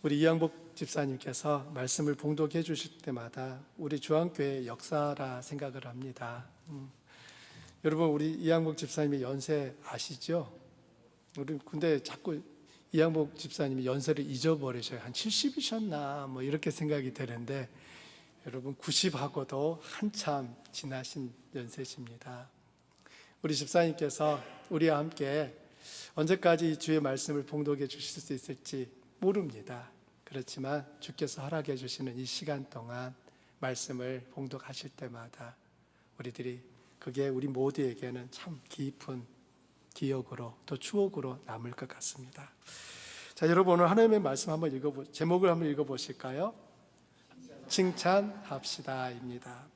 우리 이양복 집사님께서 말씀을 봉독해 주실 때마다 우리 주안교회의 역사라 생각을 합니다. 여러분, 우리 이양복 집사님의 연세 아시죠? 우리 근데 자꾸 이양복 집사님이 연세를 잊어버리셔요. 한 70이셨나 뭐 이렇게 생각이 되는데, 여러분 90하고도 한참 지나신 연세십니다. 우리 집사님께서 우리와 함께 언제까지 주의 말씀을 봉독해 주실 수 있을지 모릅니다. 그렇지만 주께서 허락해 주시는 이 시간 동안 말씀을 봉독하실 때마다 우리들이 그게 우리 모두에게는 참 깊은 기억으로 또 추억으로 남을 것 같습니다. 자, 여러분 오늘 하나님의 말씀 한번 제목을 한번 읽어보실까요? 칭찬합시다입니다.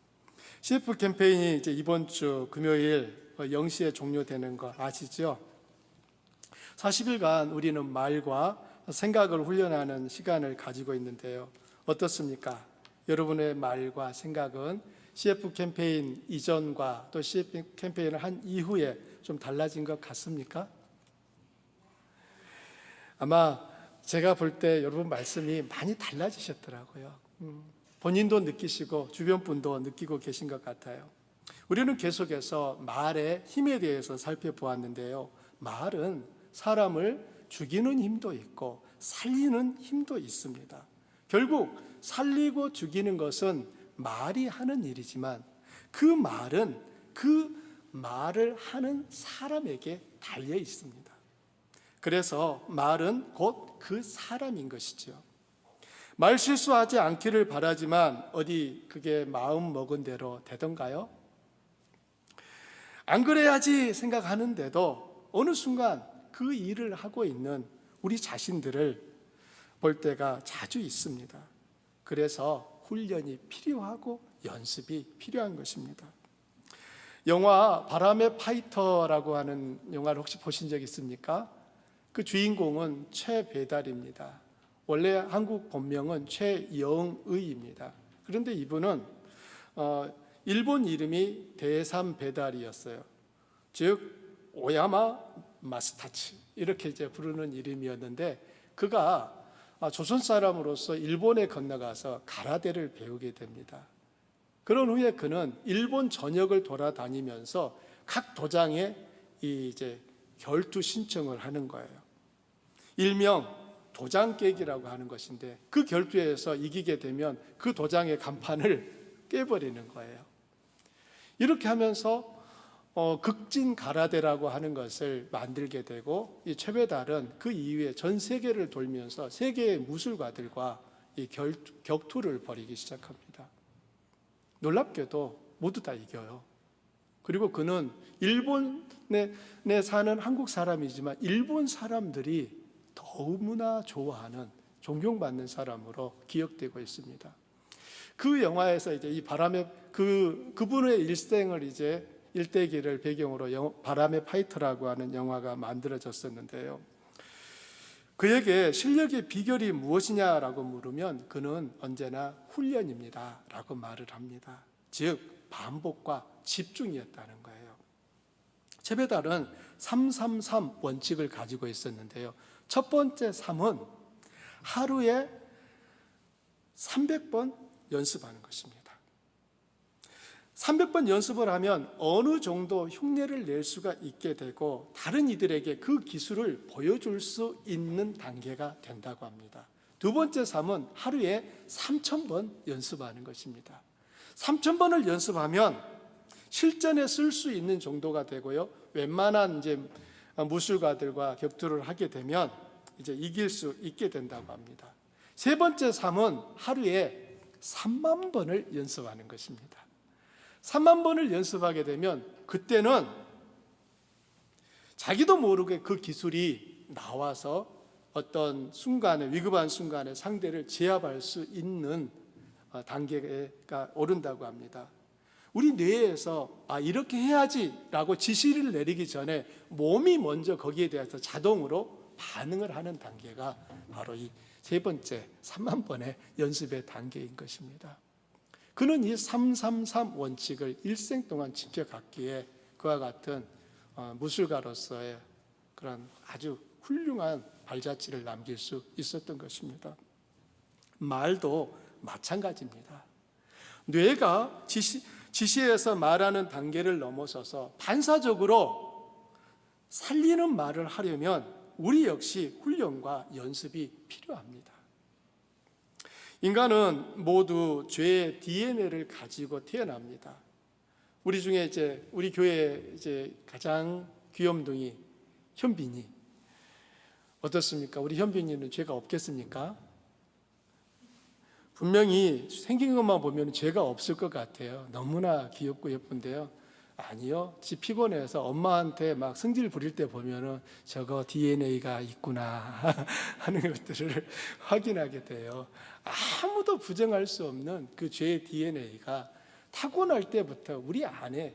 CF 캠페인이 이제 이번 주 금요일 0시에 종료되는 거 아시죠? 40일간 우리는 말과 생각을 훈련하는 시간을 가지고 있는데요. 어떻습니까? 여러분의 말과 생각은 CF 캠페인 이전과 또 CF 캠페인을 한 이후에 좀 달라진 것 같습니까? 아마 제가 볼 때 여러분 말씀이 많이 달라지셨더라고요. 본인도 느끼시고 주변 분도 느끼고 계신 것 같아요. 우리는 계속해서 말의 힘에 대해서 살펴보았는데요. 말은 사람을 죽이는 힘도 있고 살리는 힘도 있습니다. 결국 살리고 죽이는 것은 말이 하는 일이지만 그 말은 그 말을 하는 사람에게 달려 있습니다. 그래서 말은 곧 그 사람인 것이죠. 말 실수하지 않기를 바라지만 어디 그게 마음 먹은 대로 되던가요? 안 그래야지 생각하는데도 어느 순간 그 일을 하고 있는 우리 자신들을 볼 때가 자주 있습니다. 그래서 훈련이 필요하고 연습이 필요한 것입니다. 영화 바람의 파이터라고 하는 영화를 혹시 보신 적 있습니까? 그 주인공은 최배달입니다. 원래 한국 본명은 최영의입니다. 그런데 이분은 일본 이름이 대삼배달이었어요. 즉 오야마 마스타치 이렇게 이제 부르는 이름이었는데, 그가 조선 사람으로서 일본에 건너가서 가라데를 배우게 됩니다. 그런 후에 그는 일본 전역을 돌아다니면서 각 도장에 이제 결투 신청을 하는 거예요. 일명 도장 깨기라고 하는 것인데, 그 결투에서 이기게 되면 그 도장의 간판을 깨버리는 거예요. 이렇게 하면서 극진 가라데라고 하는 것을 만들게 되고, 이 최배달은 그 이후에 전 세계를 돌면서 세계의 무술가들과 이 격투를 벌이기 시작합니다. 놀랍게도 모두 다 이겨요. 그리고 그는 일본에 사는 한국 사람이지만 일본 사람들이 너무나 좋아하는, 존경받는 사람으로 기억되고 있습니다. 그 영화에서 이제 이 바람의 그분의 일생을 이제 일대기를 배경으로 바람의 파이터라고 하는 영화가 만들어졌었는데요. 그에게 실력의 비결이 무엇이냐라고 물으면 그는 언제나 훈련입니다 라고 말을 합니다. 즉 반복과 집중이었다는 거예요. 최배달은 333 원칙을 가지고 있었는데요. 첫 번째 3은 하루에 300번 연습하는 것입니다. 300번 연습을 하면 어느 정도 흉내를 낼 수가 있게 되고 다른 이들에게 그 기술을 보여줄 수 있는 단계가 된다고 합니다. 두 번째 3은 하루에 3000번 연습하는 것입니다. 3000번을 연습하면 실전에 쓸 수 있는 정도가 되고요. 웬만한 이제 무술가들과 격투를 하게 되면 이제 이길 수 있게 된다고 합니다. 세 번째 3은 하루에 3만 번을 연습하는 것입니다. 3만 번을 연습하게 되면 그때는 자기도 모르게 그 기술이 나와서 어떤 순간에, 위급한 순간에 상대를 제압할 수 있는 단계가 오른다고 합니다. 우리 뇌에서 이렇게 해야지 라고 지시를 내리기 전에 몸이 먼저 거기에 대해서 자동으로 반응을 하는 단계가 바로 이 세 번째 3만 번의 연습의 단계인 것입니다. 그는 이 333 원칙을 일생 동안 지켜갔기에 그와 같은 무술가로서의 그런 아주 훌륭한 발자취를 남길 수 있었던 것입니다. 말도 마찬가지입니다. 뇌가 지시에서 말하는 단계를 넘어서서 반사적으로 살리는 말을 하려면 우리 역시 훈련과 연습이 필요합니다. 인간은 모두 죄의 DNA를 가지고 태어납니다. 우리 중에 우리 교회 가장 귀염둥이 현빈이 어떻습니까? 우리 현빈이는 죄가 없겠습니까? 분명히 생긴 것만 보면 죄가 없을 것 같아요. 너무나 귀엽고 예쁜데요. 아니요. 지 피곤해서 엄마한테 막 성질 부릴 때 보면은 저거 DNA가 있구나 하는 것들을 확인하게 돼요. 아무도 부정할 수 없는 그 죄의 DNA가 타고날 때부터 우리 안에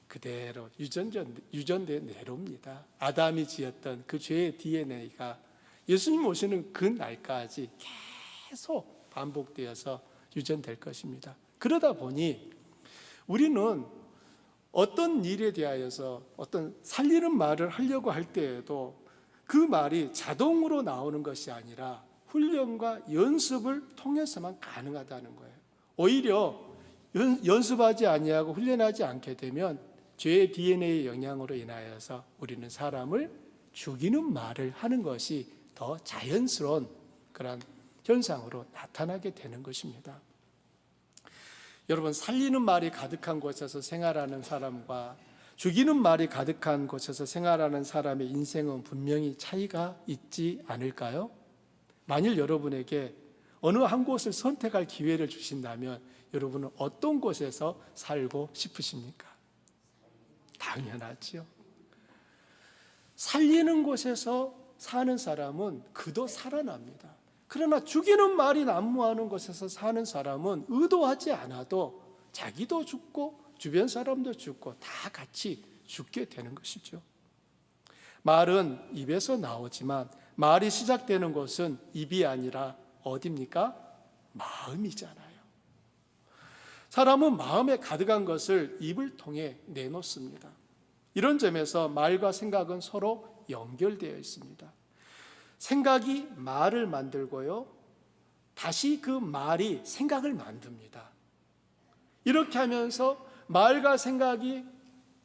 그대로 유전돼 내려옵니다. 아담이 지었던 그 죄의 DNA가 예수님 오시는 그 날까지 계속 반복되어서 유전될 것입니다. 그러다 보니 우리는 어떤 일에 대하여서 어떤 살리는 말을 하려고 할 때에도 그 말이 자동으로 나오는 것이 아니라 훈련과 연습을 통해서만 가능하다는 거예요. 오히려 연습하지 아니하고 훈련하지 않게 되면 죄의 DNA의 영향으로 인하여서 우리는 사람을 죽이는 말을 하는 것이 더 자연스러운 그런 현상으로 나타나게 되는 것입니다. 여러분, 살리는 말이 가득한 곳에서 생활하는 사람과 죽이는 말이 가득한 곳에서 생활하는 사람의 인생은 분명히 차이가 있지 않을까요? 만일 여러분에게 어느 한 곳을 선택할 기회를 주신다면 여러분은 어떤 곳에서 살고 싶으십니까? 당연하죠. 살리는 곳에서 사는 사람은 그도 살아납니다. 그러나 죽이는 말이 난무하는 곳에서 사는 사람은 의도하지 않아도 자기도 죽고 주변 사람도 죽고 다 같이 죽게 되는 것이죠. 말은 입에서 나오지만 말이 시작되는 곳은 입이 아니라 어디입니까? 마음이잖아요. 사람은 마음에 가득한 것을 입을 통해 내놓습니다. 이런 점에서 말과 생각은 서로 연결되어 있습니다. 생각이 말을 만들고요, 다시 그 말이 생각을 만듭니다. 이렇게 하면서 말과 생각이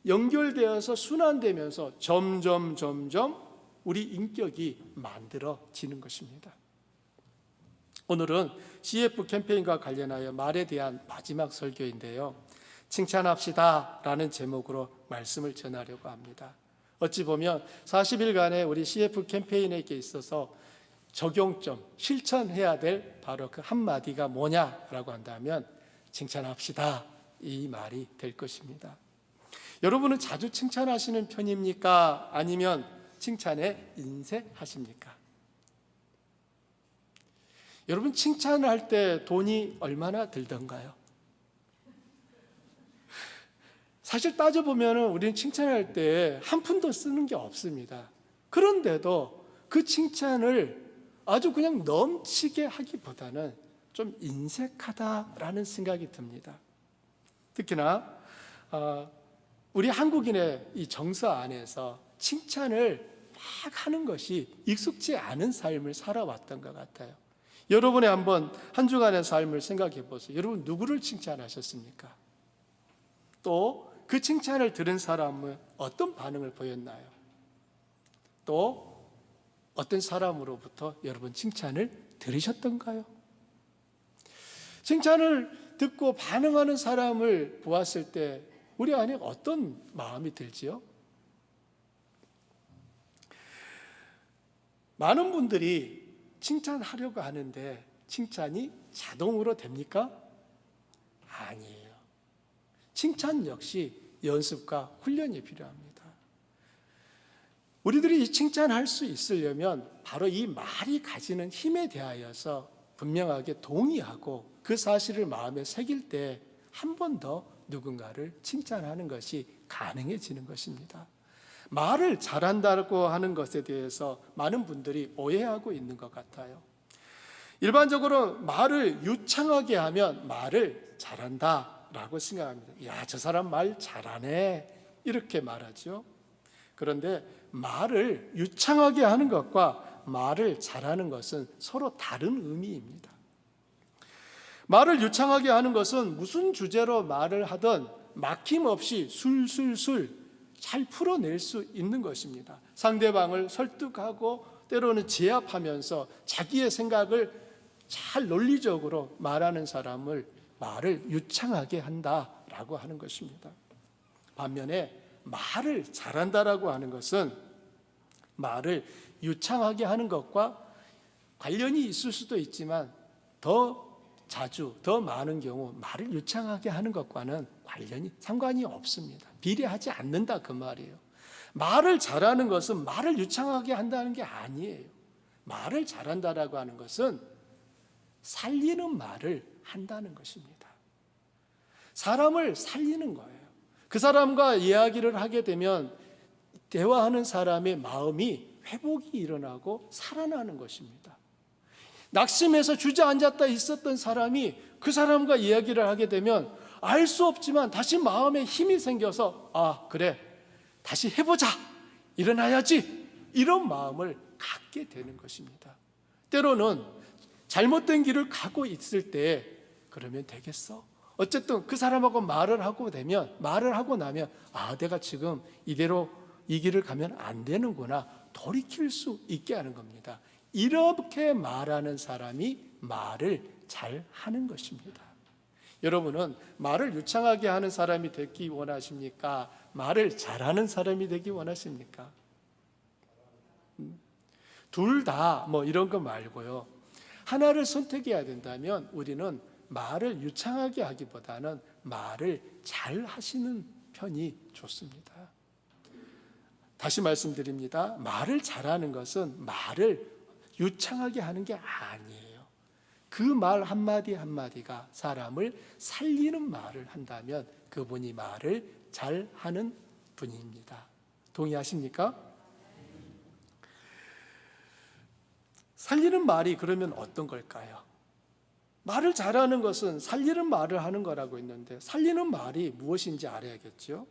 연결되어서 순환되면서 점점 우리 인격이 만들어지는 것입니다. 오늘은 CF 캠페인과 관련하여 말에 대한 마지막 설교인데요, 칭찬합시다 라는 제목으로 말씀을 전하려고 합니다. 어찌 보면 40일간의 우리 CF 캠페인에 있어서 적용점, 실천해야 될 바로 그 한마디가 뭐냐라고 한다면 칭찬합시다, 이 말이 될 것입니다. 여러분은 자주 칭찬하시는 편입니까? 아니면 칭찬에 인색하십니까? 여러분, 칭찬할 때 돈이 얼마나 들던가요? 사실 따져보면 우리는 칭찬할 때 한 푼도 쓰는 게 없습니다. 그런데도 그 칭찬을 아주 그냥 넘치게 하기보다는 좀 인색하다라는 생각이 듭니다. 특히나 우리 한국인의 이 정서 안에서 칭찬을 막 하는 것이 익숙지 않은 삶을 살아왔던 것 같아요. 여러분의 한 주간의 삶을 생각해 보세요. 여러분, 누구를 칭찬하셨습니까? 또 그 칭찬을 들은 사람은 어떤 반응을 보였나요? 또 어떤 사람으로부터 여러분 칭찬을 들으셨던가요? 칭찬을 듣고 반응하는 사람을 보았을 때 우리 안에 어떤 마음이 들지요? 많은 분들이 칭찬하려고 하는데 칭찬이 자동으로 됩니까? 아니에요. 칭찬 역시 연습과 훈련이 필요합니다. 우리들이 이 칭찬할 수 있으려면 바로 이 말이 가지는 힘에 대하여서 분명하게 동의하고 그 사실을 마음에 새길 때 한 번 더 누군가를 칭찬하는 것이 가능해지는 것입니다. 말을 잘한다고 하는 것에 대해서 많은 분들이 오해하고 있는 것 같아요. 일반적으로 말을 유창하게 하면 말을 잘한다라고 생각합니다. 야, 저 사람 말 잘하네, 이렇게 말하죠. 그런데 말을 유창하게 하는 것과 말을 잘하는 것은 서로 다른 의미입니다. 말을 유창하게 하는 것은 무슨 주제로 말을 하든 막힘없이 술술술 잘 풀어낼 수 있는 것입니다. 상대방을 설득하고 때로는 제압하면서 자기의 생각을 잘 논리적으로 말하는 사람을 말을 유창하게 한다라고 하는 것입니다. 반면에 말을 잘한다라고 하는 것은 말을 유창하게 하는 것과 관련이 있을 수도 있지만 더 자주, 더 많은 경우 말을 유창하게 하는 것과는 상관이 없습니다. 비례하지 않는다 그 말이에요. 말을 잘하는 것은 말을 유창하게 한다는 게 아니에요. 말을 잘한다라고 하는 것은 살리는 말을 한다는 것입니다. 사람을 살리는 거예요. 그 사람과 이야기를 하게 되면 대화하는 사람의 마음이 회복이 일어나고 살아나는 것입니다. 낙심해서 주저앉았다 있었던 사람이 그 사람과 이야기를 하게 되면 알 수 없지만 다시 마음에 힘이 생겨서 그래 다시 해보자, 일어나야지, 이런 마음을 갖게 되는 것입니다. 때로는 잘못된 길을 가고 있을 때 그러면 되겠어? 어쨌든 그 사람하고 말을 하고 나면 내가 지금 이대로 이 길을 가면 안 되는구나, 돌이킬 수 있게 하는 겁니다. 이렇게 말하는 사람이 말을 잘 하는 것입니다. 여러분은 말을 유창하게 하는 사람이 되기 원하십니까? 말을 잘하는 사람이 되기 원하십니까? 둘 다 이런 거 말고요. 하나를 선택해야 된다면 우리는 말을 유창하게 하기보다는 말을 잘 하시는 편이 좋습니다. 다시 말씀드립니다. 말을 잘하는 것은 말을 유창하게 하는 게 아니에요. 그 말 한마디 한마디가 사람을 살리는 말을 한다면 그분이 말을 잘하는 분입니다. 동의하십니까? 살리는 말이 그러면 어떤 걸까요? 말을 잘하는 것은 살리는 말을 하는 거라고 했는데 살리는 말이 무엇인지 알아야겠죠?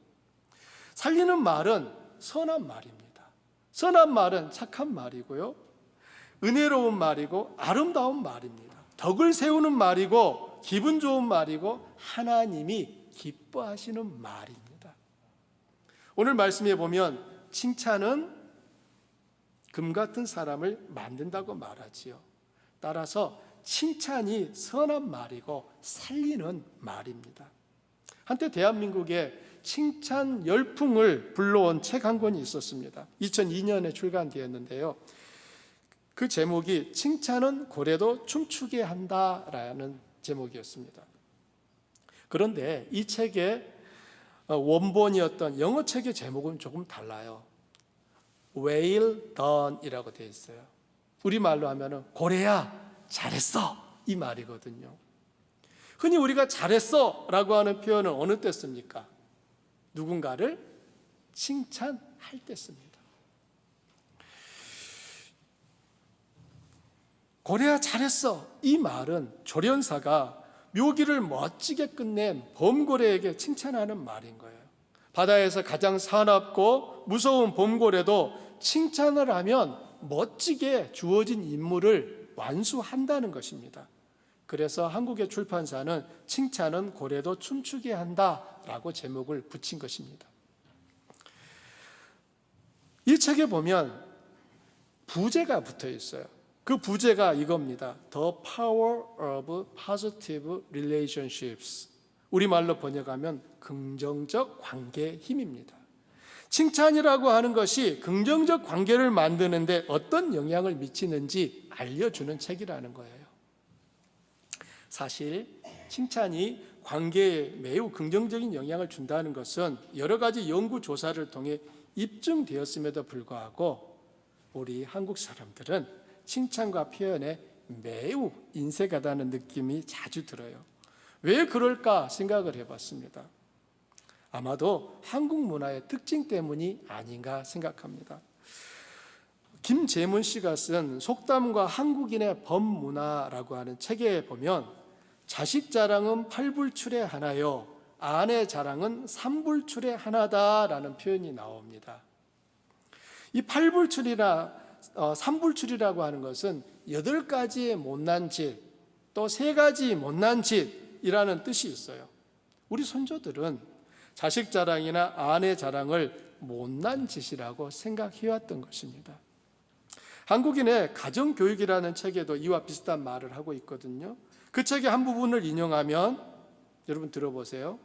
살리는 말은 선한 말입니다. 선한 말은 착한 말이고요, 은혜로운 말이고 아름다운 말입니다. 덕을 세우는 말이고 기분 좋은 말이고 하나님이 기뻐하시는 말입니다. 오늘 말씀에 보면 칭찬은 금 같은 사람을 만든다고 말하지요. 따라서 칭찬이 선한 말이고 살리는 말입니다. 한때 대한민국에 칭찬 열풍을 불러온 책 한 권이 있었습니다. 2002년에 출간되었는데요. 그 제목이 칭찬은 고래도 춤추게 한다라는 제목이었습니다. 그런데 이 책의 원본이었던 영어 책의 제목은 조금 달라요. Well done 이라고 되어 있어요. 우리말로 하면은 고래야 잘했어, 이 말이거든요. 흔히 우리가 잘했어 라고 하는 표현은 어느 때 씁니까? 누군가를 칭찬할 때 씁니다. 고래야 잘했어, 이 말은 조련사가 묘기를 멋지게 끝낸 범고래에게 칭찬하는 말인 거예요. 바다에서 가장 사납고 무서운 범고래도 칭찬을 하면 멋지게 주어진 임무를 완수한다는 것입니다. 그래서 한국의 출판사는 칭찬은 고래도 춤추게 한다라고 제목을 붙인 것입니다. 이 책에 보면 부제가 붙어 있어요. 그 부제가 이겁니다. The power of positive relationships. 우리말로 번역하면 긍정적 관계의 힘입니다. 칭찬이라고 하는 것이 긍정적 관계를 만드는데 어떤 영향을 미치는지 알려주는 책이라는 거예요. 사실 칭찬이 관계에 매우 긍정적인 영향을 준다는 것은 여러 가지 연구 조사를 통해 입증되었음에도 불구하고 우리 한국 사람들은 칭찬과 표현에 매우 인색하다는 느낌이 자주 들어요. 왜 그럴까 생각을 해봤습니다. 아마도 한국 문화의 특징 때문이 아닌가 생각합니다. 김재문 씨가 쓴 속담과 한국인의 범문화라고 하는 책에 보면 자식 자랑은 팔불출의 하나요, 아내 자랑은 삼불출의 하나다라는 표현이 나옵니다. 이 팔불출이나 삼불출이라고 하는 것은 8가지의 못난 짓, 또 세 가지 못난 짓이라는 뜻이 있어요. 우리 선조들은 자식 자랑이나 아내 자랑을 못난 짓이라고 생각해왔던 것입니다. 한국인의 가정교육이라는 책에도 이와 비슷한 말을 하고 있거든요. 그 책의 한 부분을 인용하면 여러분 들어보세요.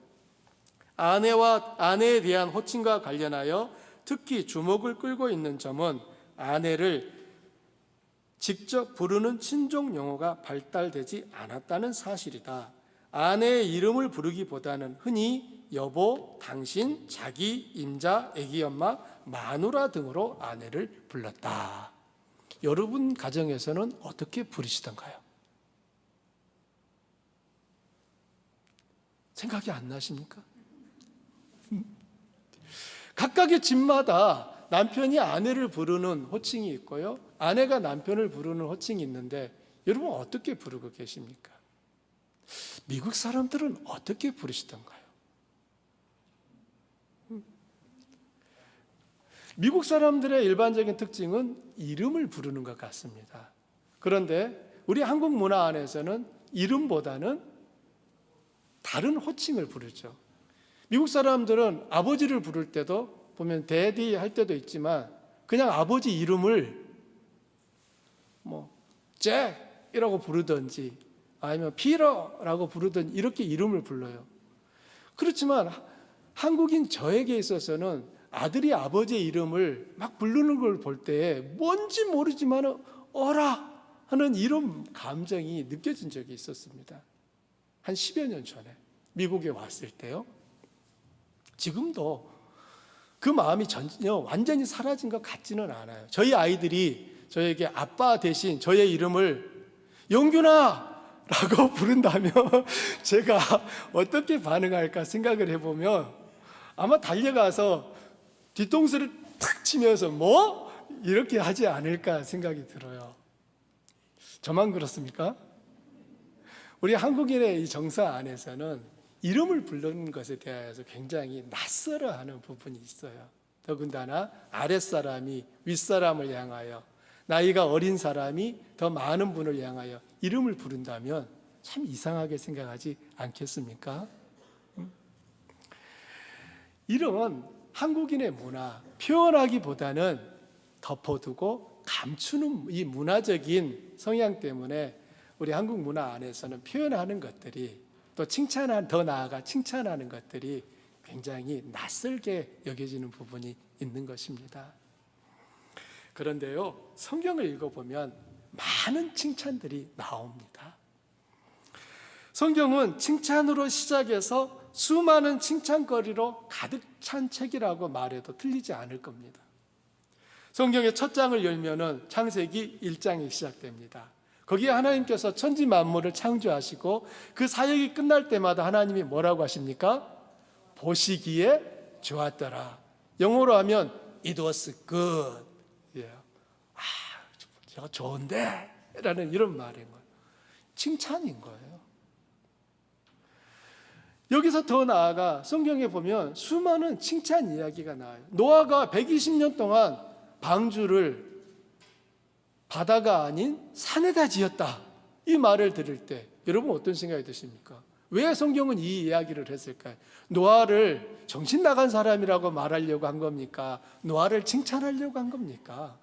아내에 대한 호칭과 관련하여 특히 주목을 끌고 있는 점은 아내를 직접 부르는 친족 용어가 발달되지 않았다는 사실이다. 아내의 이름을 부르기보다는 흔히 여보, 당신, 자기, 임자, 애기 엄마, 마누라 등으로 아내를 불렀다. 여러분 가정에서는 어떻게 부르시던가요? 생각이 안 나십니까? 각각의 집마다 남편이 아내를 부르는 호칭이 있고요, 아내가 남편을 부르는 호칭이 있는데 여러분 어떻게 부르고 계십니까? 미국 사람들은 어떻게 부르시던가요? 미국 사람들의 일반적인 특징은 이름을 부르는 것 같습니다. 그런데 우리 한국 문화 안에서는 이름보다는 다른 호칭을 부르죠. 미국 사람들은 아버지를 부를 때도 보면 데디 할 때도 있지만 그냥 아버지 이름을 잭이라고 부르든지 아니면 피터라고 부르든지 이렇게 이름을 불러요. 그렇지만 한국인 저에게 있어서는 아들이 아버지의 이름을 막 부르는 걸 볼 때 뭔지 모르지만 어라 하는 이런 감정이 느껴진 적이 있었습니다. 한 10여 년 전에 미국에 왔을 때요. 지금도 그 마음이 전혀 완전히 사라진 것 같지는 않아요. 저희 아이들이 저에게 아빠 대신 저의 이름을 영균아 라고 부른다면 제가 어떻게 반응할까 생각을 해보면 아마 달려가서 뒤통수를 탁 치면서 뭐? 이렇게 하지 않을까 생각이 들어요. 저만 그렇습니까? 우리 한국인의 이 정서 안에서는 이름을 부르는 것에 대해서 굉장히 낯설어하는 부분이 있어요. 더군다나 아랫사람이 윗사람을 향하여, 나이가 어린 사람이 더 많은 분을 향하여 이름을 부른다면 참 이상하게 생각하지 않겠습니까? 이름은 한국인의 문화, 표현하기보다는 덮어두고 감추는 이 문화적인 성향 때문에 우리 한국 문화 안에서는 표현하는 것들이, 또 더 나아가 칭찬하는 것들이 굉장히 낯설게 여겨지는 부분이 있는 것입니다. 그런데요, 성경을 읽어보면 많은 칭찬들이 나옵니다. 성경은 칭찬으로 시작해서 수많은 칭찬거리로 가득 찬 책이라고 말해도 틀리지 않을 겁니다. 성경의 첫 장을 열면은 창세기 1장이 시작됩니다. 거기에 하나님께서 천지 만물을 창조하시고 그 사역이 끝날 때마다 하나님이 뭐라고 하십니까? 보시기에 좋았더라. 영어로 하면 It was good. 저거 좋은데? 라는 이런 말인 거예요. 칭찬인 거예요. 여기서 더 나아가 성경에 보면 수많은 칭찬 이야기가 나와요. 노아가 120년 동안 방주를 바다가 아닌 산에다 지었다. 이 말을 들을 때 여러분 어떤 생각이 드십니까? 왜 성경은 이 이야기를 했을까요? 노아를 정신 나간 사람이라고 말하려고 한 겁니까? 노아를 칭찬하려고 한 겁니까?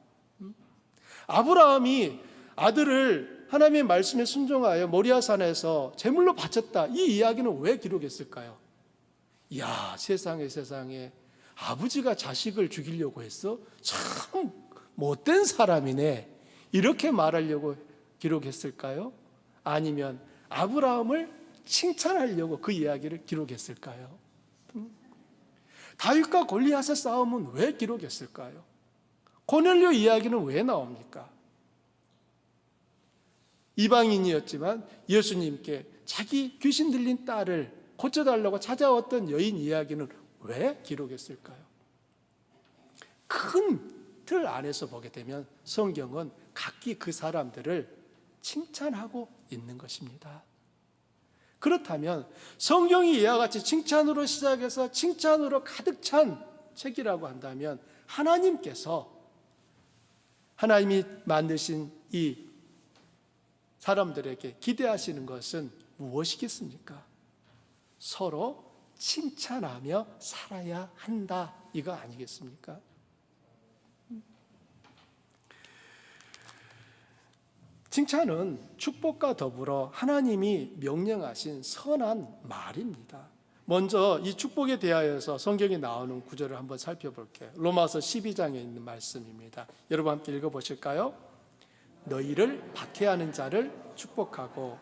아브라함이 아들을 하나님의 말씀에 순종하여 모리아산에서 제물로 바쳤다. 이 이야기는 왜 기록했을까요? 이야, 세상에 아버지가 자식을 죽이려고 했어? 참 못된 사람이네. 이렇게 말하려고 기록했을까요? 아니면 아브라함을 칭찬하려고 그 이야기를 기록했을까요? 다윗과 골리앗의 싸움은 왜 기록했을까요? 고넬료 이야기는 왜 나옵니까? 이방인이었지만 예수님께 자기 귀신 들린 딸을 고쳐달라고 찾아왔던 여인 이야기는 왜 기록했을까요? 큰 틀 안에서 보게 되면 성경은 각기 그 사람들을 칭찬하고 있는 것입니다. 그렇다면 성경이 이와 같이 칭찬으로 시작해서 칭찬으로 가득 찬 책이라고 한다면 하나님이 만드신 이 사람들에게 기대하시는 것은 무엇이겠습니까? 서로 칭찬하며 살아야 한다, 이거 아니겠습니까? 칭찬은 축복과 더불어 하나님이 명령하신 선한 말입니다. 먼저 이 축복에 대하여서 성경에 나오는 구절을 한번 살펴볼게요. 로마서 12장에 있는 말씀입니다. 여러분 함께 읽어보실까요? 너희를 박해하는 자를 축복하고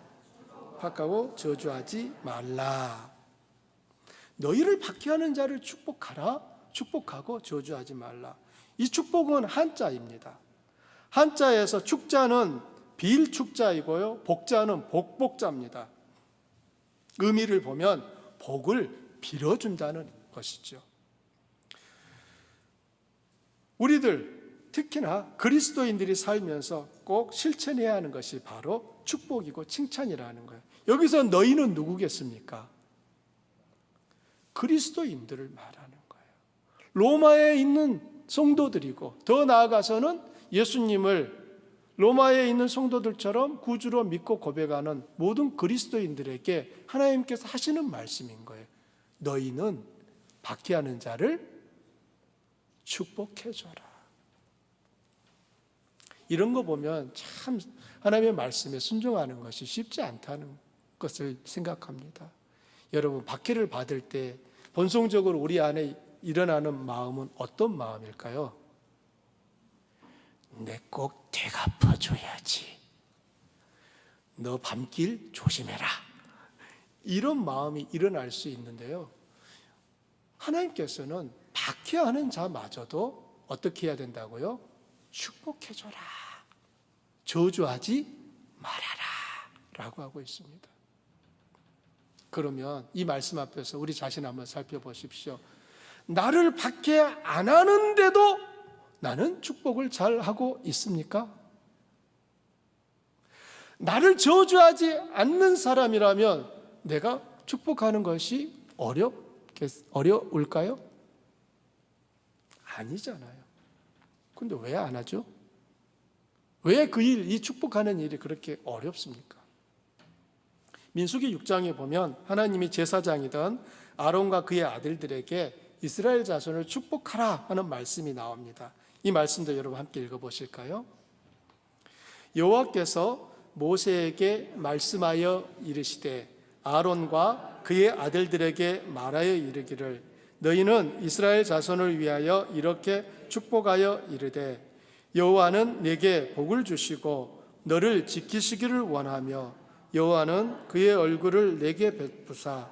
저주하지 말라. 너희를 박해하는 자를 축복하라. 축복하고 저주하지 말라. 이 축복은 한자입니다. 한자에서 축자는 빌축자이고요, 복자는 복복자입니다. 의미를 보면 복을 빌어준다는 것이죠. 우리들 특히나 그리스도인들이 살면서 꼭 실천해야 하는 것이 바로 축복이고 칭찬이라는 거예요. 여기서 너희는 누구겠습니까? 그리스도인들을 말하는 거예요. 로마에 있는 성도들이고 더 나아가서는 예수님을 로마에 있는 성도들처럼 구주로 믿고 고백하는 모든 그리스도인들에게 하나님께서 하시는 말씀인 거예요. 너희는 박해하는 자를 축복해줘라. 이런 거 보면 참 하나님의 말씀에 순종하는 것이 쉽지 않다는 것을 생각합니다. 여러분, 박해를 받을 때 본성적으로 우리 안에 일어나는 마음은 어떤 마음일까요? 내 꼭 되갚아줘야지. 너 밤길 조심해라. 이런 마음이 일어날 수 있는데요, 하나님께서는 박해하는 자마저도 어떻게 해야 된다고요? 축복해줘라. 저주하지 말아라 라고 하고 있습니다. 그러면 이 말씀 앞에서 우리 자신 한번 살펴보십시오. 나를 박해 안 하는데도 나는 축복을 잘 하고 있습니까? 나를 저주하지 않는 사람이라면 내가 축복하는 것이 어려울까요? 아니잖아요. 근데 왜 안 하죠? 왜 이 축복하는 일이 그렇게 어렵습니까? 민수기 6장에 보면 하나님이 제사장이던 아론과 그의 아들들에게 이스라엘 자손을 축복하라 하는 말씀이 나옵니다. 이 말씀도 여러분 함께 읽어보실까요? 여호와께서 모세에게 말씀하여 이르시되 아론과 그의 아들들에게 말하여 이르기를 너희는 이스라엘 자손을 위하여 이렇게 축복하여 이르되 여호와는 내게 복을 주시고 너를 지키시기를 원하며 여호와는 그의 얼굴을 내게 베푸사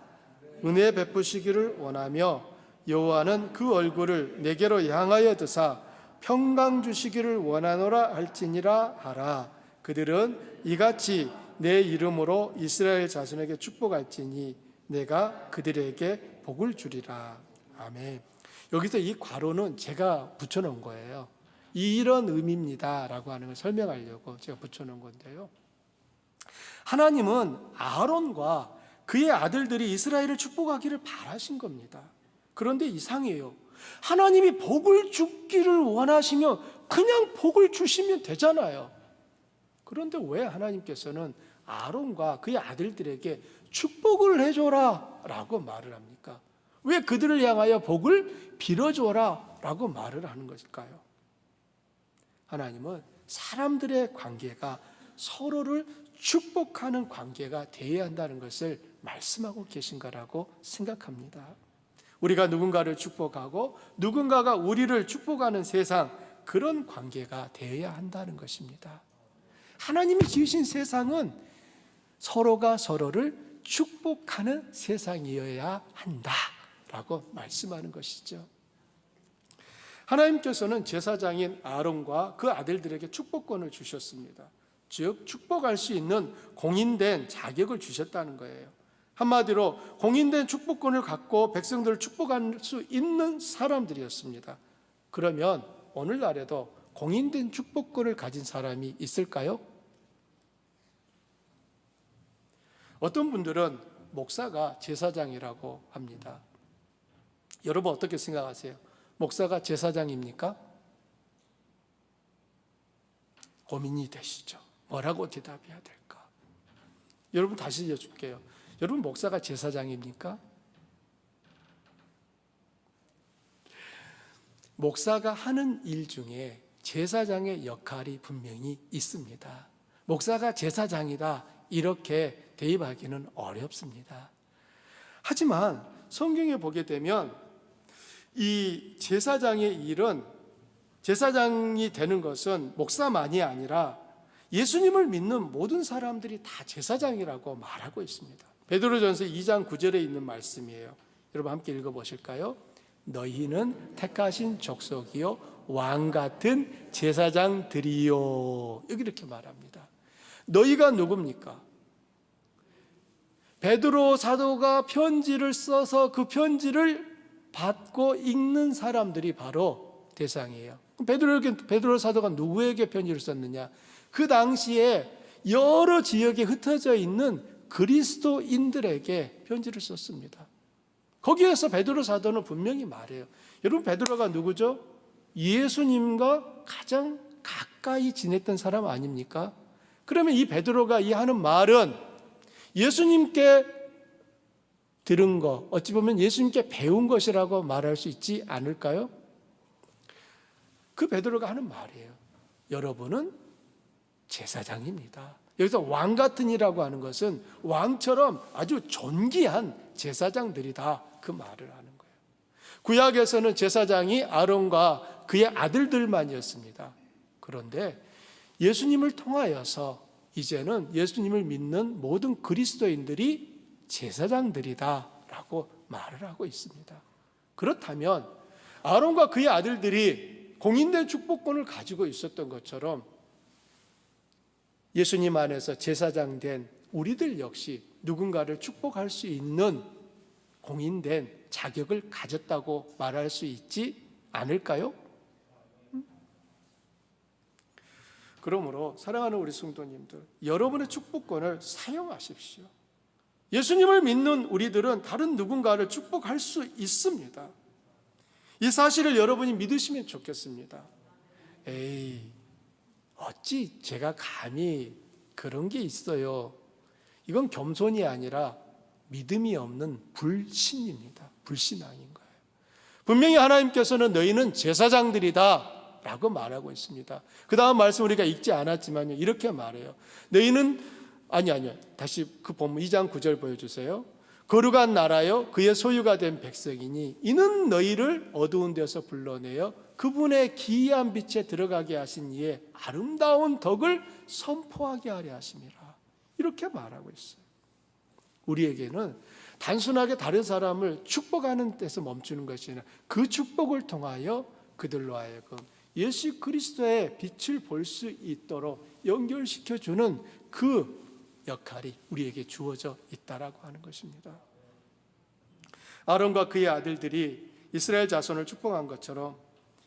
은혜 베푸시기를 원하며 여호와는 그 얼굴을 내게로 향하여 드사 평강 주시기를 원하노라 할지니라 하라. 그들은 이같이 내 이름으로 이스라엘 자손에게 축복할지니 내가 그들에게 복을 주리라. 아멘. 여기서 이 괄호는 제가 붙여놓은 거예요. 이런 의미입니다 라고 하는 걸 설명하려고 제가 붙여놓은 건데요, 하나님은 아론과 그의 아들들이 이스라엘을 축복하기를 바라신 겁니다. 그런데 이상해요. 하나님이 복을 주기를 원하시면 그냥 복을 주시면 되잖아요. 그런데 왜 하나님께서는 아론과 그의 아들들에게 축복을 해줘라 라고 말을 합니까? 왜 그들을 향하여 복을 빌어줘라 라고 말을 하는 것일까요? 하나님은 사람들의 관계가 서로를 축복하는 관계가 되어야 한다는 것을 말씀하고 계신 거라고 생각합니다. 우리가 누군가를 축복하고 누군가가 우리를 축복하는 세상, 그런 관계가 되어야 한다는 것입니다. 하나님이 지으신 세상은 서로가 서로를 축복하는 세상이어야 한다라고 말씀하는 것이죠. 하나님께서는 제사장인 아론과 그 아들들에게 축복권을 주셨습니다. 즉 축복할 수 있는 공인된 자격을 주셨다는 거예요. 한마디로 공인된 축복권을 갖고 백성들을 축복할 수 있는 사람들이었습니다. 그러면 오늘날에도 공인된 축복권을 가진 사람이 있을까요? 어떤 분들은 목사가 제사장이라고 합니다. 여러분 어떻게 생각하세요? 목사가 제사장입니까? 고민이 되시죠? 뭐라고 대답해야 될까? 여러분 다시 여쭐게요. 여러분 목사가 제사장입니까? 목사가 하는 일 중에 제사장의 역할이 분명히 있습니다. 목사가 제사장이다 이렇게 대입하기는 어렵습니다. 하지만 성경에 보게 되면 이 제사장의 일은, 제사장이 되는 것은 목사만이 아니라 예수님을 믿는 모든 사람들이 다 제사장이라고 말하고 있습니다. 베드로전서 2장 9절에 있는 말씀이에요. 여러분 함께 읽어보실까요? 너희는 택하신 족속이요 왕 같은 제사장들이요. 여기 이렇게 말합니다. 너희가 누굽니까? 베드로 사도가 편지를 써서 그 편지를 받고 읽는 사람들이 바로 대상이에요. 베드로 사도가 누구에게 편지를 썼느냐? 그 당시에 여러 지역에 흩어져 있는 그리스도인들에게 편지를 썼습니다. 거기에서 베드로 사도는 분명히 말해요. 여러분 베드로가 누구죠? 예수님과 가장 가까이 지냈던 사람 아닙니까? 그러면 이 베드로가 이 하는 말은 예수님께 들은 거, 어찌 보면 예수님께 배운 것이라고 말할 수 있지 않을까요? 그 베드로가 하는 말이에요. 여러분은 제사장입니다. 여기서 왕 같은이라고 하는 것은 왕처럼 아주 존귀한 제사장들이다, 그 말을 하는 거예요. 구약에서는 제사장이 아론과 그의 아들들만이었습니다. 그런데 예수님을 통하여서 이제는 예수님을 믿는 모든 그리스도인들이 제사장들이다라고 말을 하고 있습니다. 그렇다면 아론과 그의 아들들이 공인된 축복권을 가지고 있었던 것처럼 예수님 안에서 제사장 된 우리들 역시 누군가를 축복할 수 있는 공인된 자격을 가졌다고 말할 수 있지 않을까요? 그러므로 사랑하는 우리 성도님들, 여러분의 축복권을 사용하십시오. 예수님을 믿는 우리들은 다른 누군가를 축복할 수 있습니다. 이 사실을 여러분이 믿으시면 좋겠습니다. 에이, 어찌 제가 감히 그런 게 있어요. 이건 겸손이 아니라 믿음이 없는 불신입니다. 불신앙인 거예요. 분명히 하나님께서는 너희는 제사장들이다 라고 말하고 있습니다. 그 다음 말씀 우리가 읽지 않았지만요, 이렇게 말해요. 너희는 아니요 다시 그 본문 2장 9절 보여주세요. 거룩한 나라요 그의 소유가 된 백성이니 이는 너희를 어두운 데서 불러내어 그분의 기이한 빛에 들어가게 하신 이의 아름다운 덕을 선포하게 하려 하심이라. 이렇게 말하고 있어요. 우리에게는 단순하게 다른 사람을 축복하는 데서 멈추는 것이 아니라 그 축복을 통하여 그들로 하여금 예수 그리스도의 빛을 볼 수 있도록 연결시켜주는 그 역할이 우리에게 주어져 있다라고 하는 것입니다. 아론과 그의 아들들이 이스라엘 자손을 축복한 것처럼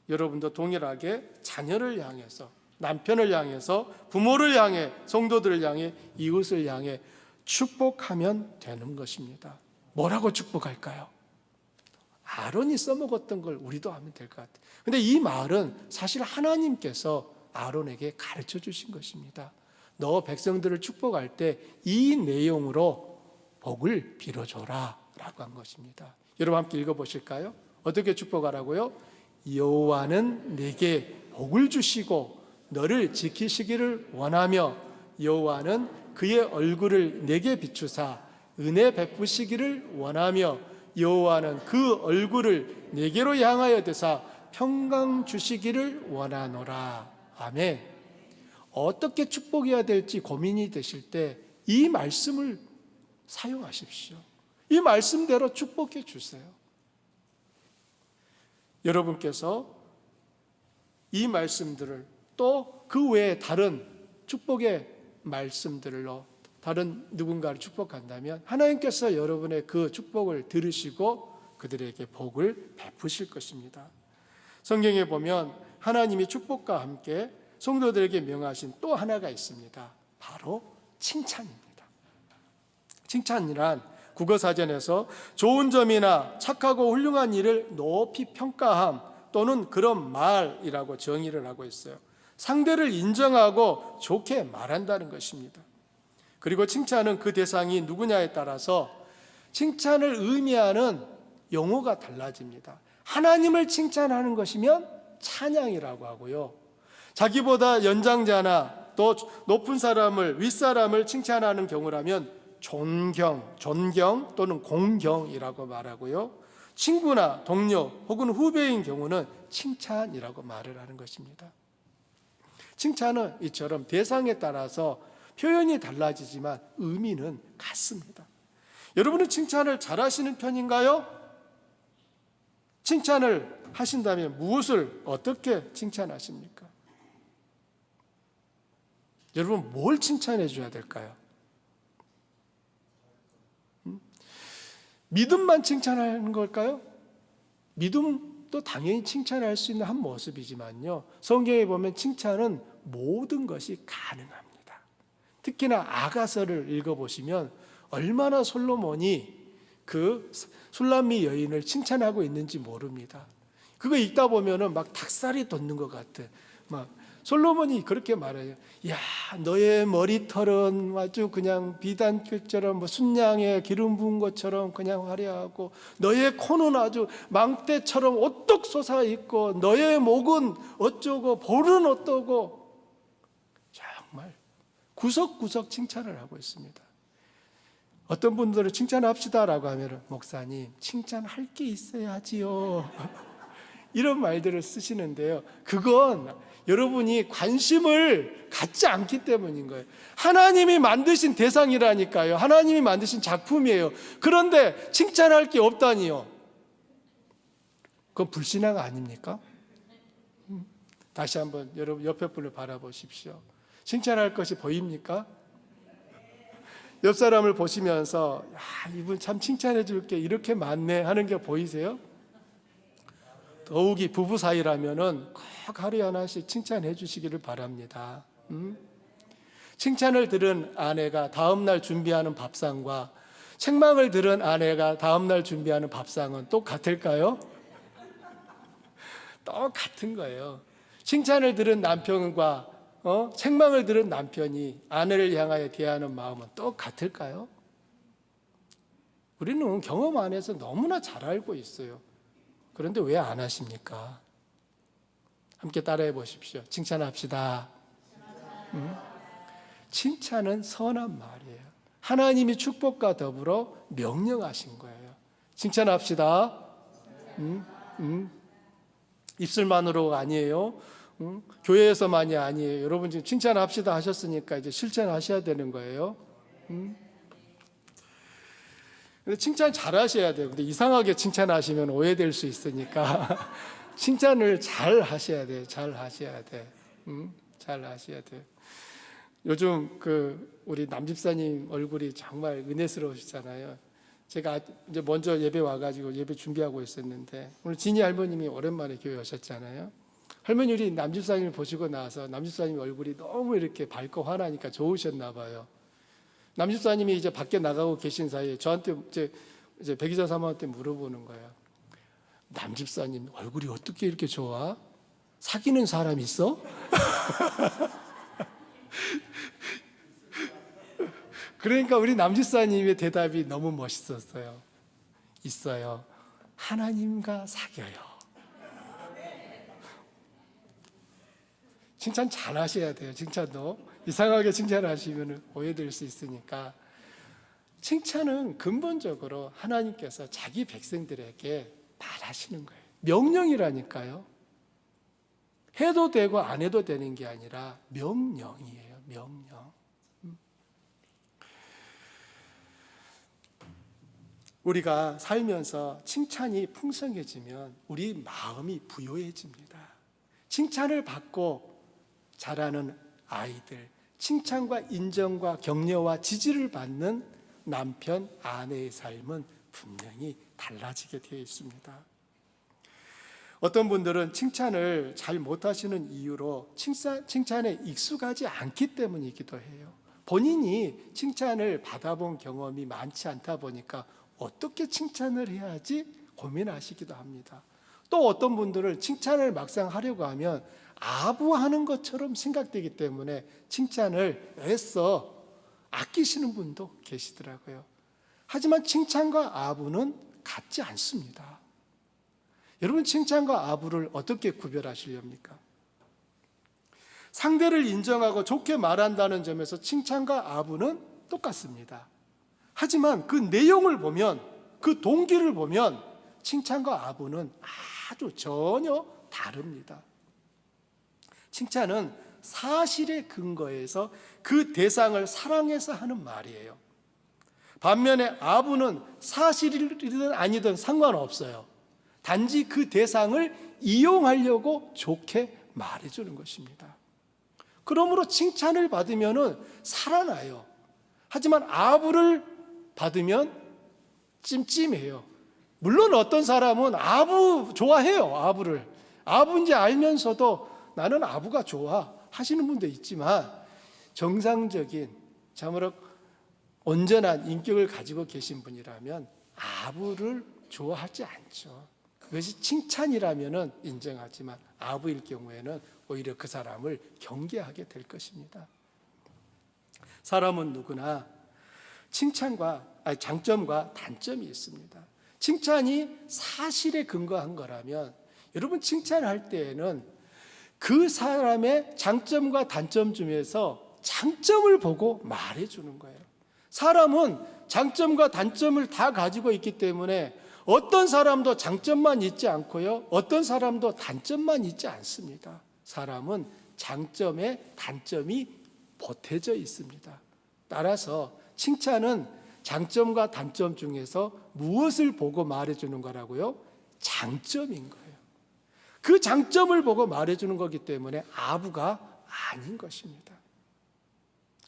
여러분도 동일하게 자녀를 향해서, 남편을 향해서, 부모를 향해, 성도들을 향해, 이웃을 향해 축복하면 되는 것입니다. 뭐라고 축복할까요? 아론이 써먹었던 걸 우리도 하면 될 것 같아요. 근데 이 말은 사실 하나님께서 아론에게 가르쳐 주신 것입니다. 너 백성들을 축복할 때 이 내용으로 복을 빌어줘라 라고 한 것입니다. 여러분 함께 읽어보실까요? 어떻게 축복하라고요? 여호와는 내게 복을 주시고 너를 지키시기를 원하며 여호와는 그의 얼굴을 내게 비추사 은혜 베푸시기를 원하며 여호와는 그 얼굴을 내게로 향하여 드사 평강 주시기를 원하노라. 아멘. 어떻게 축복해야 될지 고민이 되실 때 이 말씀을 사용하십시오. 이 말씀대로 축복해 주세요. 여러분께서 이 말씀들을 또 그 외에 다른 축복의 말씀들로 다른 누군가를 축복한다면 하나님께서 여러분의 그 축복을 들으시고 그들에게 복을 베푸실 것입니다. 성경에 보면 하나님이 축복과 함께 성도들에게 명하신 또 하나가 있습니다. 바로 칭찬입니다. 칭찬이란 국어사전에서 좋은 점이나 착하고 훌륭한 일을 높이 평가함 또는 그런 말이라고 정의를 하고 있어요. 상대를 인정하고 좋게 말한다는 것입니다. 그리고 칭찬은 그 대상이 누구냐에 따라서 칭찬을 의미하는 용어가 달라집니다. 하나님을 칭찬하는 것이면 찬양이라고 하고요, 자기보다 연장자나 또 높은 사람을, 윗사람을 칭찬하는 경우라면 존경 또는 공경이라고 말하고요, 친구나 동료 혹은 후배인 경우는 칭찬이라고 말을 하는 것입니다. 칭찬은 이처럼 대상에 따라서 표현이 달라지지만 의미는 같습니다. 여러분은 칭찬을 잘하시는 편인가요? 칭찬을 하신다면 무엇을 어떻게 칭찬하십니까? 여러분, 뭘 칭찬해 줘야 될까요? 믿음만 칭찬하는 걸까요? 믿음도 당연히 칭찬할 수 있는 한 모습이지만요, 성경에 보면 칭찬은 모든 것이 가능합니다. 특히나 아가서를 읽어보시면 얼마나 솔로몬이 그 술람미 여인을 칭찬하고 있는지 모릅니다. 그거 읽다 보면은 막 닭살이 돋는 것 같아. 막 솔로몬이 그렇게 말해요. 야, 너의 머리털은 아주 그냥 비단길처럼 뭐 순양에 기름 부은 것처럼 그냥 화려하고, 너의 코는 아주 망대처럼 오똑 솟아 있고, 너의 목은 어쩌고 볼은 어떠고, 정말 구석구석 칭찬을 하고 있습니다. 어떤 분들은 칭찬합시다라고 하면, 목사님 칭찬할 게 있어야지요 이런 말들을 쓰시는데요, 그건 여러분이 관심을 갖지 않기 때문인 거예요. 하나님이 만드신 대상이라니까요. 하나님이 만드신 작품이에요. 그런데 칭찬할 게 없다니요. 그건 불신앙 아닙니까? 다시 한번 여러분 옆에 분을 바라보십시오. 칭찬할 것이 보입니까? 옆 사람을 보시면서, 야, 이분 참 칭찬해 줄게 이렇게 많네 하는 게 보이세요? 더욱이 부부 사이라면은 꼭 하루에 하나씩 칭찬해 주시기를 바랍니다. 칭찬을 들은 아내가 다음날 준비하는 밥상과 책망을 들은 아내가 다음날 준비하는 밥상은 똑같을까요? 똑같은 거예요. 칭찬을 들은 남편과 책망을 들은 남편이 아내를 향하여 대하는 마음은 똑같을까요? 우리는 경험 안에서 너무나 잘 알고 있어요. 그런데 왜 안 하십니까? 함께 따라해 보십시오. 칭찬합시다. 칭찬은 선한 말이에요. 하나님이 축복과 더불어 명령하신 거예요. 칭찬합시다. 입술만으로가 아니에요. 교회에서만이 아니에요. 여러분 지금 칭찬합시다 하셨으니까 이제 실천하셔야 되는 거예요. 근데 칭찬 잘 하셔야 돼요. 근데 이상하게 칭찬하시면 오해될 수 있으니까 칭찬을 잘 하셔야 돼요. 잘 하셔야 돼. 잘 하셔야 돼요. 요즘 우리 남집사님 얼굴이 정말 은혜스러우시잖아요. 제가 이제 먼저 예배 와가지고 예배 준비하고 있었는데, 오늘 진이 할머님이 오랜만에 교회 오셨잖아요. 할머니 우리 남집사님을 보시고 나서 남집사님 얼굴이 너무 이렇게 밝고 환하니까 좋으셨나 봐요. 남집사님이 이제 밖에 나가고 계신 사이에 저한테 이제 백이자 사모한테 물어보는 거예요. 남집사님 얼굴이 어떻게 이렇게 좋아? 사귀는 사람 있어? 그러니까 우리 남집사님의 대답이 너무 멋있었어요. 있어요. 하나님과 사귀어요. 칭찬 잘 하셔야 돼요. 칭찬도 이상하게 칭찬하시면 오해될 수 있으니까, 칭찬은 근본적으로 하나님께서 자기 백성들에게 말하시는 거예요. 명령이라니까요. 해도 되고 안 해도 되는 게 아니라 명령이에요. 명령. 우리가 살면서 칭찬이 풍성해지면 우리 마음이 부요해집니다. 칭찬을 받고 자라는 아이들, 칭찬과 인정과 격려와 지지를 받는 남편, 아내의 삶은 분명히 달라지게 되어 있습니다. 어떤 분들은 칭찬을 잘 못하시는 이유로 칭찬에 익숙하지 않기 때문이기도 해요. 본인이 칭찬을 받아본 경험이 많지 않다 보니까 어떻게 칭찬을 해야지 고민하시기도 합니다. 또 어떤 분들은 칭찬을 막상 하려고 하면 아부하는 것처럼 생각되기 때문에 칭찬을 애써 아끼시는 분도 계시더라고요. 하지만 칭찬과 아부는 같지 않습니다. 여러분, 칭찬과 아부를 어떻게 구별하시렵니까? 상대를 인정하고 좋게 말한다는 점에서 칭찬과 아부는 똑같습니다. 하지만 그 내용을 보면, 그 동기를 보면 칭찬과 아부는 아주 전혀 다릅니다. 칭찬은 사실에 근거해서 그 대상을 사랑해서 하는 말이에요. 반면에 아부는 사실이든 아니든 상관없어요. 단지 그 대상을 이용하려고 좋게 말해주는 것입니다. 그러므로 칭찬을 받으면 살아나요. 하지만 아부를 받으면 찜찜해요. 물론 어떤 사람은 아부 좋아해요. 아부인지 알면서도 나는 아부가 좋아 하시는 분도 있지만, 정상적인 참으로 온전한 인격을 가지고 계신 분이라면 아부를 좋아하지 않죠. 그것이 칭찬이라면 인정하지만 아부일 경우에는 오히려 그 사람을 경계하게 될 것입니다. 사람은 누구나 장점과 단점이 있습니다. 칭찬이 사실에 근거한 거라면, 여러분, 칭찬할 때에는 그 사람의 장점과 단점 중에서 장점을 보고 말해주는 거예요. 사람은 장점과 단점을 다 가지고 있기 때문에 어떤 사람도 장점만 있지 않고요, 어떤 사람도 단점만 있지 않습니다. 사람은 장점에 단점이 보태져 있습니다. 따라서 칭찬은 장점과 단점 중에서 무엇을 보고 말해주는 거라고요? 장점인 거예요. 그 장점을 보고 말해주는 거기 때문에 아부가 아닌 것입니다.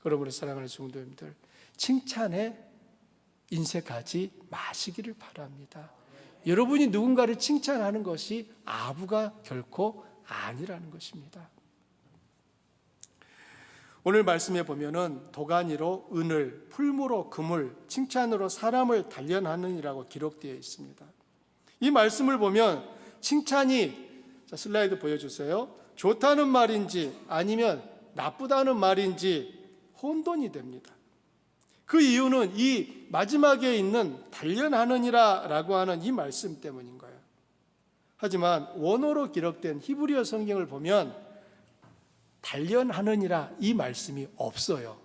그러므로 사랑하는 성도님들, 칭찬에 인색하지 마시기를 바랍니다. 여러분이 누군가를 칭찬하는 것이 아부가 결코 아니라는 것입니다. 오늘 말씀에 보면은 도가니로 은을, 풀무로 금을, 칭찬으로 사람을 단련하느니라고 기록되어 있습니다. 이 말씀을 보면 칭찬이, 슬라이드 보여주세요. 좋다는 말인지 아니면 나쁘다는 말인지 혼돈이 됩니다. 그 이유는 이 마지막에 있는 단련하느니라 라고 하는 이 말씀 때문인 거예요. 하지만 원어로 기록된 히브리어 성경을 보면 단련하느니라 이 말씀이 없어요.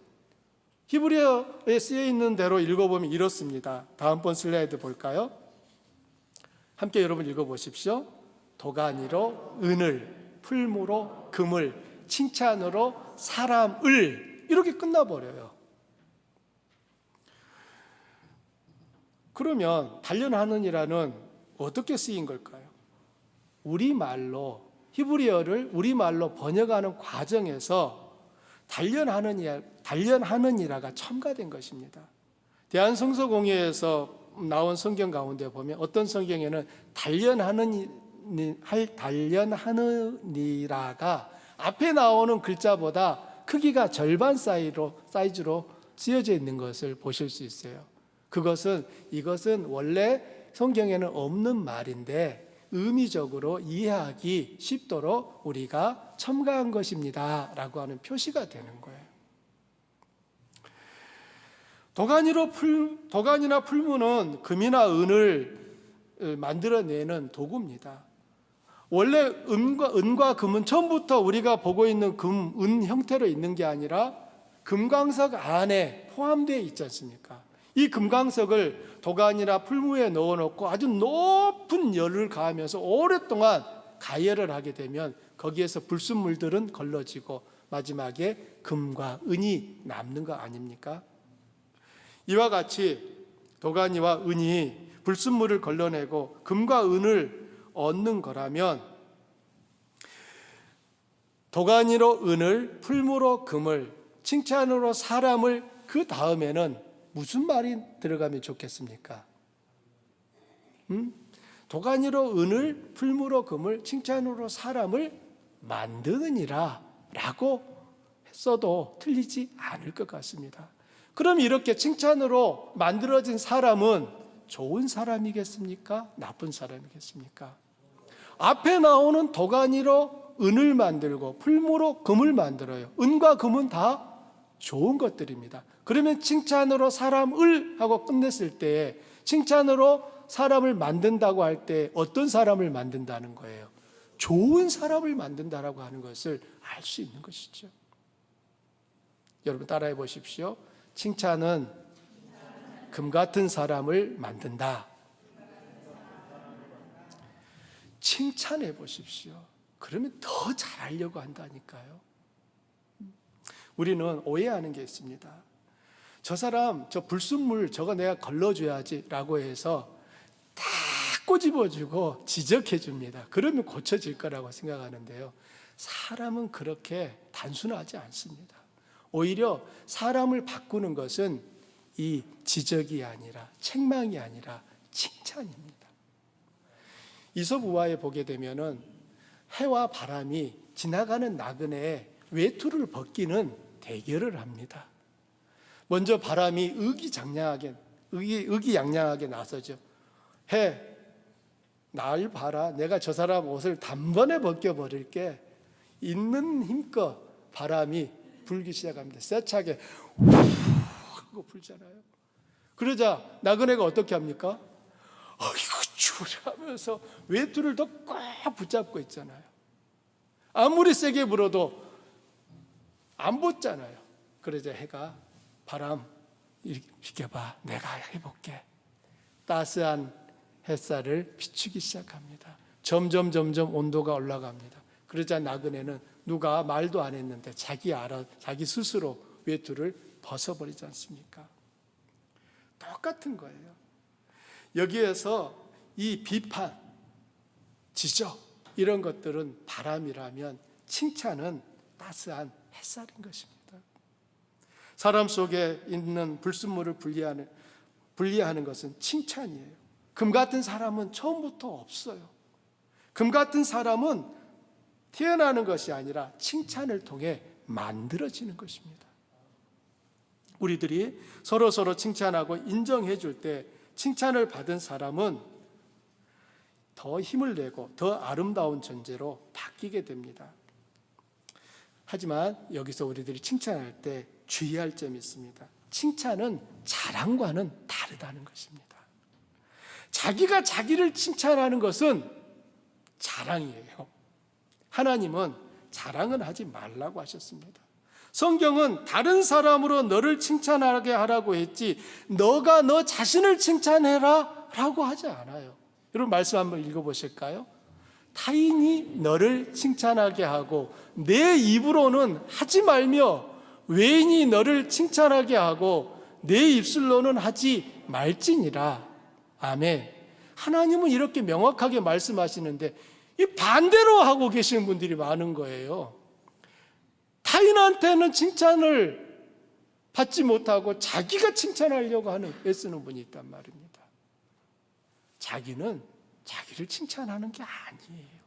히브리어에 쓰여 있는 대로 읽어보면 이렇습니다. 다음번 슬라이드 볼까요? 함께 여러분 읽어보십시오. 도가니로 은을, 풀무로 금을, 칭찬으로 사람을, 이렇게 끝나버려요. 그러면 단련하느니라는 어떻게 쓰인 걸까요? 우리말로, 히브리어를 우리말로 번역하는 과정에서 단련하느니라가 첨가된 것입니다. 대한성서공회에서 나온 성경 가운데 보면 어떤 성경에는 단련하느니라가 앞에 나오는 글자보다 크기가 절반 사이즈로 쓰여져 있는 것을 보실 수 있어요. 이것은 원래 성경에는 없는 말인데 의미적으로 이해하기 쉽도록 우리가 첨가한 것입니다 라고 하는 표시가 되는 거예요. 도가니나 풀무는 금이나 은을 만들어내는 도구입니다. 원래 은과 금은 처음부터 우리가 보고 있는 은 형태로 있는 게 아니라 금광석 안에 포함되어 있지 않습니까? 이 금광석을 도가니나 풀무에 넣어놓고 아주 높은 열을 가하면서 오랫동안 가열을 하게 되면 거기에서 불순물들은 걸러지고 마지막에 금과 은이 남는 거 아닙니까? 이와 같이 도가니와 은이 불순물을 걸러내고 금과 은을 얻는 거라면, 도가니로 은을, 풀무로 금을, 칭찬으로 사람을, 그 다음에는 무슨 말이 들어가면 좋겠습니까? 도가니로 은을, 풀무로 금을, 칭찬으로 사람을 만드느니라 라고 써도 틀리지 않을 것 같습니다. 그럼 이렇게 칭찬으로 만들어진 사람은 좋은 사람이겠습니까? 나쁜 사람이겠습니까? 앞에 나오는 도가니로 은을 만들고 풀무로 금을 만들어요. 은과 금은 다 좋은 것들입니다. 그러면 칭찬으로 사람을 하고 끝냈을 때, 칭찬으로 사람을 만든다고 할 때 어떤 사람을 만든다는 거예요? 좋은 사람을 만든다라고 하는 것을 알 수 있는 것이죠. 여러분 따라해 보십시오. 칭찬은 금 같은 사람을 만든다. 칭찬해 보십시오. 그러면 더 잘하려고 한다니까요. 우리는 오해하는 게 있습니다. 저 사람, 저 불순물 저거 내가 걸러줘야지 라고 해서 다 꼬집어주고 지적해 줍니다. 그러면 고쳐질 거라고 생각하는데요. 사람은 그렇게 단순하지 않습니다. 오히려 사람을 바꾸는 것은 이 지적이 아니라, 책망이 아니라 칭찬입니다. 이솝우화에 보게 되면은 해와 바람이 지나가는 나그네에 외투를 벗기는 대결을 합니다. 먼저 바람이 의기양양하게 나서죠. 해, 날 봐라. 내가 저 사람 옷을 단번에 벗겨버릴게. 있는 힘껏 바람이 불기 시작합니다. 세차게 하고 불잖아요. 그러자 나그네가 어떻게 합니까? 이거 추우려 하면서 외투를 더 꽉 붙잡고 있잖아요. 아무리 세게 불어도 안 붙잖아요. 그러자 해가 바람 이렇게 비켜봐. 내가 해볼게. 따스한 햇살을 비추기 시작합니다. 점점 온도가 올라갑니다. 그러자 나그네는 누가 말도 안 했는데 자기 스스로 외투를 벗어버리지 않습니까? 똑같은 거예요. 여기에서 이 비판, 지적 이런 것들은 바람이라면 칭찬은 따스한 햇살인 것입니다. 사람 속에 있는 불순물을 분리하는 것은 칭찬이에요. 금 같은 사람은 처음부터 없어요. 금 같은 사람은 태어나는 것이 아니라 칭찬을 통해 만들어지는 것입니다. 우리들이 서로 칭찬하고 인정해 줄 때 칭찬을 받은 사람은 더 힘을 내고 더 아름다운 존재로 바뀌게 됩니다. 하지만 여기서 우리들이 칭찬할 때 주의할 점이 있습니다. 칭찬은 자랑과는 다르다는 것입니다. 자기가 자기를 칭찬하는 것은 자랑이에요. 하나님은 자랑은 하지 말라고 하셨습니다. 성경은 다른 사람으로 너를 칭찬하게 하라고 했지 너가 너 자신을 칭찬해라 라고 하지 않아요. 여러분 말씀 한번 읽어보실까요? 타인이 너를 칭찬하게 하고 내 입으로는 하지 말며 외인이 너를 칭찬하게 하고 내 입술로는 하지 말지니라. 아멘. 하나님은 이렇게 명확하게 말씀하시는데 이 반대로 하고 계시는 분들이 많은 거예요. 타인한테는 칭찬을 받지 못하고 자기가 칭찬하려고 하는 애쓰는 분이 있단 말입니다. 자기는 자기를 칭찬하는 게 아니에요.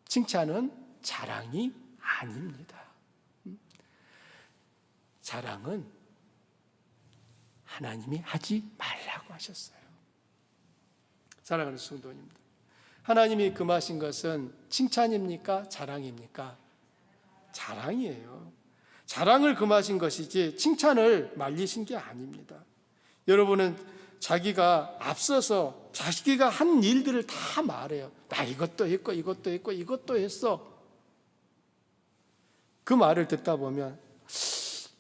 칭찬은 자랑이 아닙니다. 자랑은 하나님이 하지 말라고 하셨어요. 사랑하는 성도님들, 하나님이 금하신 것은 칭찬입니까? 자랑입니까? 자랑이에요. 자랑을 금하신 것이지 칭찬을 말리신 게 아닙니다. 여러분은 자기가 앞서서 자기가 한 일들을 다 말해요. 나 이것도 했고 이것도 했고 이것도 했어. 그 말을 듣다 보면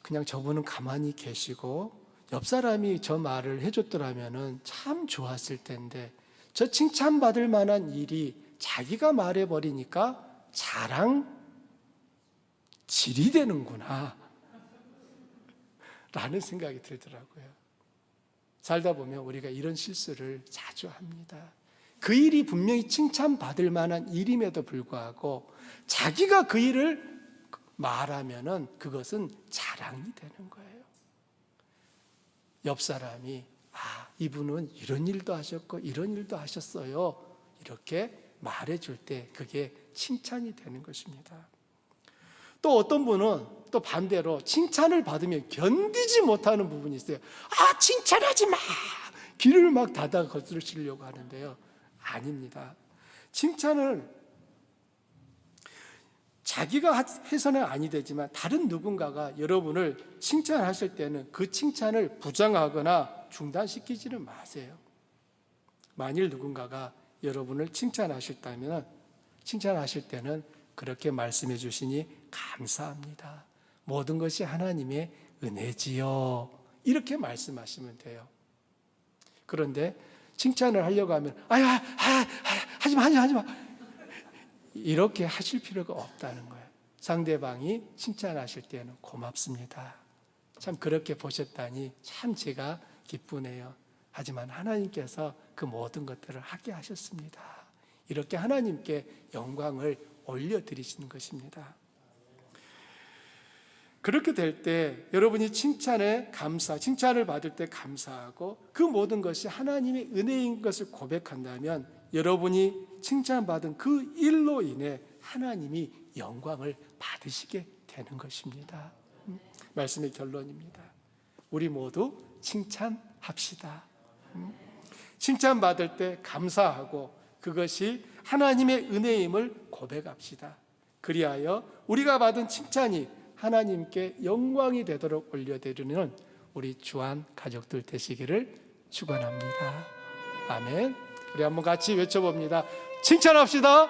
그냥 저분은 가만히 계시고 옆 사람이 저 말을 해줬더라면 참 좋았을 텐데 저 칭찬받을 만한 일이 자기가 말해버리니까 자랑 질이 되는구나 라는 생각이 들더라고요. 살다 보면 우리가 이런 실수를 자주 합니다. 그 일이 분명히 칭찬받을 만한 일임에도 불구하고 자기가 그 일을 말하면은 그것은 자랑이 되는 거예요. 옆 사람이 이분은 이런 일도 하셨고 이런 일도 하셨어요. 이렇게 말해줄 때 그게 칭찬이 되는 것입니다. 또 어떤 분은 또 반대로 칭찬을 받으면 견디지 못하는 부분이 있어요. 칭찬하지 마! 귀를 막 닫아 거스르시려고 하는데요. 아닙니다. 칭찬을 자기가 해서는 아니 되지만 다른 누군가가 여러분을 칭찬하실 때는 그 칭찬을 부정하거나 중단시키지는 마세요. 만일 누군가가 여러분을 칭찬하실 때는 그렇게 말씀해 주시니 감사합니다. 모든 것이 하나님의 은혜지요. 이렇게 말씀하시면 돼요. 그런데 칭찬을 하려고 하면 하지 마. 이렇게 하실 필요가 없다는 거예요. 상대방이 칭찬하실 때는 고맙습니다. 참 그렇게 보셨다니 참 제가 기쁘네요. 하지만 하나님께서 그 모든 것들을 하게 하셨습니다. 이렇게 하나님께 영광을 올려드리시는 것입니다. 그렇게 될 때 여러분이 칭찬을 받을 때 감사하고 그 모든 것이 하나님의 은혜인 것을 고백한다면 여러분이 칭찬받은 그 일로 인해 하나님이 영광을 받으시게 되는 것입니다. 말씀의 결론입니다. 우리 모두 칭찬합시다. 칭찬받을 때 감사하고 그것이 하나님의 은혜임을 고백합시다. 그리하여 우리가 받은 칭찬이 하나님께 영광이 되도록 올려드리는 우리 주한 가족들 되시기를 축원합니다. 아멘. 우리 한번 같이 외쳐봅니다. 칭찬합시다.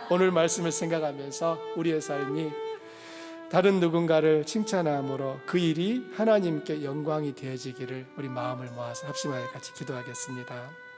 오늘 말씀을 생각하면서 우리의 삶이 다른 누군가를 칭찬함으로 그 일이 하나님께 영광이 되어지기를 우리 마음을 모아서 합심하여 같이 기도하겠습니다.